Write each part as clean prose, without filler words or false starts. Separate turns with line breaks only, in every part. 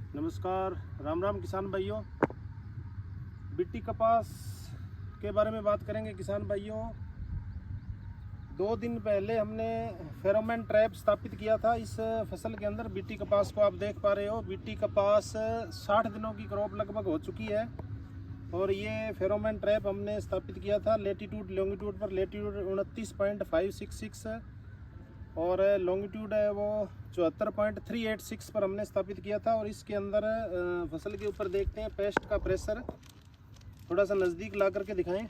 नमस्कार, राम राम किसान भाइयों। बीटी कपास के बारे में बात करेंगे किसान भाइयों। 2 दिन पहले हमने फेरोमोन ट्रैप स्थापित किया था इस फसल के अंदर। बीटी कपास को आप देख पा रहे हो, बीटी कपास 60 दिनों की क्रॉप लगभग हो चुकी है और ये फेरोमोन ट्रैप हमने स्थापित किया था लेटीट्यूड लॉन्गिट्यूड पर। लेटीट्यूड 29.566 और लॉन्गिट्यूड है वो 74.386 पर हमने स्थापित किया था। और इसके अंदर फसल के ऊपर देखते हैं पेस्ट का प्रेशर, थोड़ा सा नज़दीक ला करके दिखाएं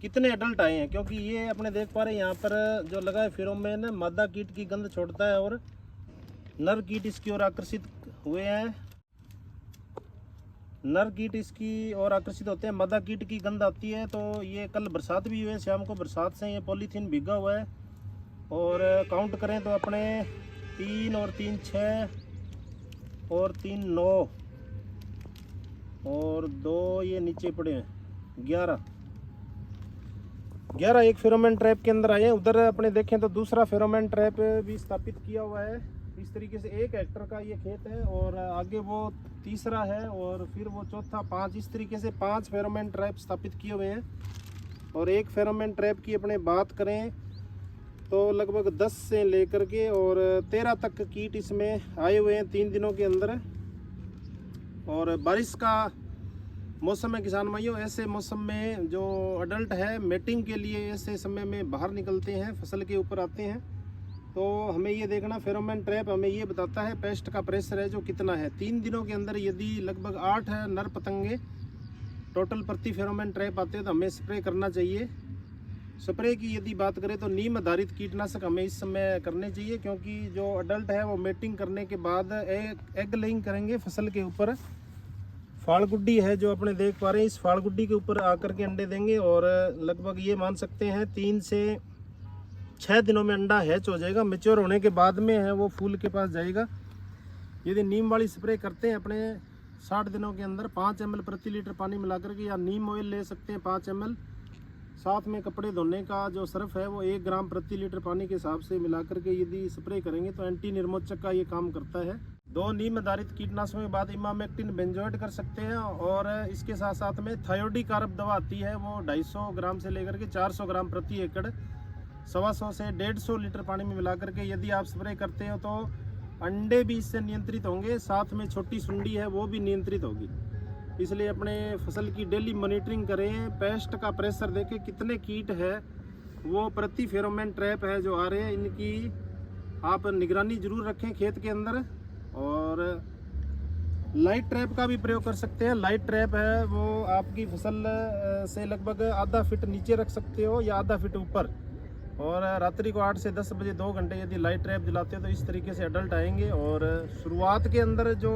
कितने अडल्ट आए हैं, क्योंकि ये अपने देख पा रहे हैं यहाँ पर जो लगा है फेरोमोन मादा कीट की गंध छोड़ता है और नर कीट इसकी ओर आकर्षित हुए हैं। नर कीट इसकी ओर आकर्षित होते हैं, मादा कीट की गंध आती है। तो ये कल बरसात भी हुई है, शाम को बरसात से ये पॉलीथीन भीगा हुआ है। और काउंट करें तो अपने 3 और 3 6 और 3 9 और 2 ये नीचे पड़े हैं 11 एक फेरोमोन ट्रैप के अंदर आए हैं। उधर अपने देखें तो दूसरा फेरोमोन ट्रैप भी स्थापित किया हुआ है। इस तरीके से 1 हेक्टर का ये खेत है और आगे वो तीसरा है और फिर वो चौथा, 5, इस तरीके से 5 फेरोमोन ट्रैप स्थापित किए हुए हैं। और एक फेरोमोन ट्रैप की अपने बात करें तो लगभग 10 से लेकर के और 13 तक कीट इसमें आए हुए हैं 3 दिनों के अंदर। और बारिश का मौसम है किसान भाइयों, ऐसे मौसम में जो अडल्ट है मेटिंग के लिए ऐसे समय में बाहर निकलते हैं, फसल के ऊपर आते हैं। तो हमें ये देखना, फेरोमोन ट्रैप हमें ये बताता है पेस्ट का प्रेशर है जो कितना है। 3 दिनों के अंदर यदि लगभग 8 नर पतंगे टोटल प्रति फेरोमोन ट्रैप आते हैं तो हमें स्प्रे करना चाहिए। स्प्रे की यदि बात करें तो नीम आधारित कीटनाशक हमें इस समय करने चाहिए, क्योंकि जो अडल्ट है वो मेटिंग करने के बाद एग लेइंग करेंगे फसल के ऊपर। फाड़गुड्डी है जो अपने देख पा रहे हैं, इस फाड़गुड्डी के ऊपर आकर के अंडे देंगे और लगभग ये मान सकते हैं 3 से 6 दिनों में अंडा हैच हो जाएगा। मैच्योर होने के बाद में है वो फूल के पास जाएगा। यदि नीम वाली स्प्रे करते हैं अपने 60 दिनों के अंदर 5 ml प्रति लीटर पानी मिला करके, या नीम ऑयल ले सकते हैं 5 ml, साथ में कपड़े धोने का जो सर्फ है वो 1 ग्राम प्रति लीटर पानी के हिसाब से मिला करके यदि स्प्रे करेंगे तो एंटी निर्मोचक का ये काम करता है। 2 नीम आधारित कीटनाशकों के बाद इमामेक्टिन बेंजोएट कर सकते हैं। और इसके साथ साथ में थायोडिकार्ब दवा आती है, वो 250 ग्राम से लेकर के 400 ग्राम प्रति एकड़ 125 से 150 लीटर पानी में मिला करके यदि आप स्प्रे करते हो तो अंडे भी इससे नियंत्रित होंगे, साथ में छोटी सुंडी है वो भी नियंत्रित होगी। इसलिए अपने फसल की डेली मॉनिटरिंग करें, पेस्ट का प्रेशर देखें कितने कीट है वो प्रति फेरोमोन ट्रैप है जो आ रहे हैं, इनकी आप निगरानी जरूर रखें खेत के अंदर। और लाइट ट्रैप का भी प्रयोग कर सकते हैं। लाइट ट्रैप है वो आपकी फसल से लगभग आधा फीट नीचे रख सकते हो या आधा फीट ऊपर। और रात्रि को 8 से 10 बजे 2 घंटे यदि लाइट ट्रैप दिलाते हो तो इस तरीके से अडल्ट आएंगे। और शुरुआत के अंदर जो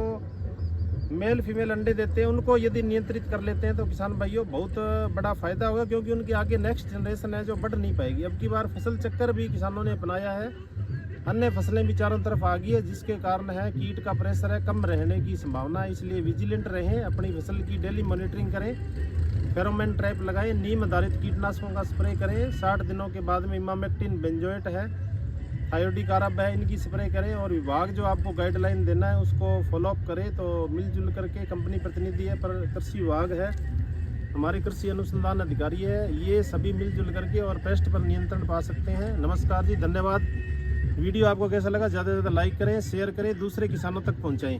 मेल फीमेल अंडे देते हैं उनको यदि नियंत्रित कर लेते हैं तो किसान भाइयों बहुत बड़ा फायदा होगा, क्योंकि उनके आगे नेक्स्ट जनरेशन है जो बढ़ नहीं पाएगी। अब की बार फसल चक्कर भी किसानों ने अपनाया है, अन्य फसलें भी चारों तरफ आ गई है, जिसके कारण है कीट का प्रेशर है कम रहने की संभावना है। इसलिए विजिलेंट रहें, अपनी फसल की डेली मॉनिटरिंग करें, फेरोमोन ट्रैप लगाएं, नीम आधारित कीटनाशकों का स्प्रे करें। 60 दिनों के बाद में इमामेक्टिन बेंजोएट है, थायोडिकार्ब है, इनकी स्प्रे करें। और विभाग जो आपको गाइडलाइन देना है उसको फॉलोअप करें। तो मिलजुल करके कंपनी प्रतिनिधि है, पर कृषि विभाग है, हमारे कृषि अनुसंधान अधिकारी है, ये सभी मिलजुल करके और पेस्ट पर नियंत्रण पा सकते हैं। नमस्कार जी, धन्यवाद। वीडियो आपको कैसा लगा ज़्यादा से ज़्यादा लाइक करें, शेयर करें, दूसरे किसानों तक पहुँचाएँ।